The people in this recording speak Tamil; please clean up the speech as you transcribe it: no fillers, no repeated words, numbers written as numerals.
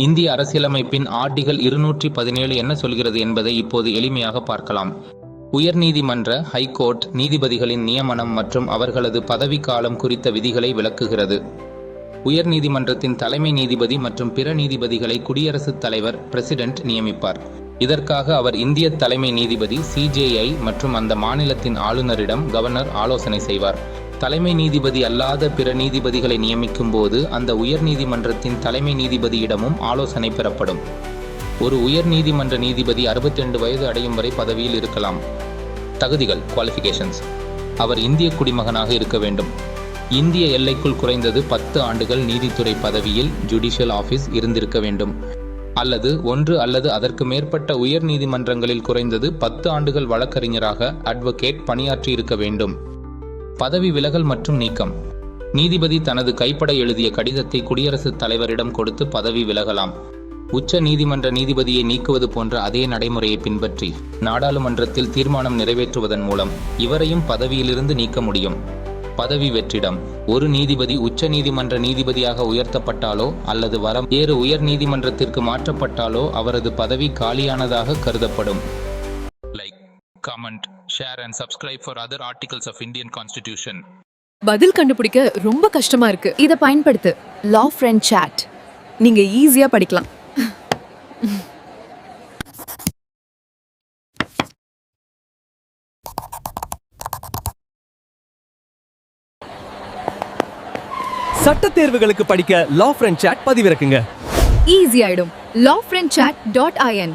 இந்திய அரசியலமைப்பின் ஆர்டிகல் 217 என்ன சொல்கிறது என்பதை இப்போது எளிமையாக பார்க்கலாம். உயர்நீதிமன்ற ஹைகோர்ட் நீதிபதிகளின் நியமனம் மற்றும் அவர்களது பதவிக்காலம் குறித்த விதிகளை விளக்குகிறது. உயர்நீதிமன்றத்தின் தலைமை நீதிபதி மற்றும் பிற நீதிபதிகளை குடியரசுத் தலைவர் பிரசிடென்ட் நியமிப்பார். இதற்காக அவர் இந்திய தலைமை நீதிபதி CJI மற்றும் அந்த மாநிலத்தின் ஆளுநரிடம் கவர்னர் ஆலோசனை செய்வார். தலைமை நீதிபதி அல்லாத பிற நீதிபதிகளை நியமிக்கும் போது அந்த உயர்நீதிமன்றத்தின் தலைமை நீதிபதியிடமும் ஆலோசனை பெறப்படும். ஒரு உயர்நீதிமன்ற நீதிபதி 62 வயது அடையும் வரை பதவியில் இருக்கலாம். தகுதிகள் குவாலிஃபிகேஷன்ஸ்: அவர் இந்திய குடிமகனாக இருக்க வேண்டும். இந்திய எல்லைக்குள் குறைந்தது 10 ஆண்டுகள் நீதித்துறை பதவியில் ஜுடிஷியல் ஆஃபீஸ் இருந்திருக்க வேண்டும். அல்லது ஒன்று அல்லது அதற்கு மேற்பட்ட உயர் நீதிமன்றங்களில் குறைந்தது 10 ஆண்டுகள் வழக்கறிஞராக அட்வொகேட் பணியாற்றி இருக்க வேண்டும். பதவி விலகல் மற்றும் நீக்கம்: நீதிபதி தனது கைப்பட எழுதிய கடிதத்தை குடியரசுத் தலைவரிடம் கொடுத்து பதவி விலகலாம். உச்ச நீதிமன்ற நீதிபதியை நீக்குவது போன்ற அதே நடைமுறையை பின்பற்றி நாடாளுமன்றத்தில் தீர்மானம் நிறைவேற்றுவதன் மூலம் இவரையும் பதவியிலிருந்து நீக்க முடியும். பதவி வெற்றிடம்: ஒரு நீதிபதி உச்ச நீதிமன்ற நீதிபதியாக உயர்த்தப்பட்டாலோ அல்லது வேறு உயர் நீதிமன்றத்திற்கு மாற்றப்பட்டாலோ அவரது பதவி காலியானதாக கருதப்படும். Like, comment, share and subscribe for other articles of Indian Constitution. பதில் கண்டுபிடிக்க ரொம்ப கஷ்டமா இருக்கு. இத பயன்படுத்து. Law Friend Chat. நீங்க ஈஸியா படிக்கலாம். சட்ட தேர்வுகளுக்கு படிக்க Law Friend Chat பதிவிறக்குங்க. ஈஸி ஆயிடும். lawfriendchat.in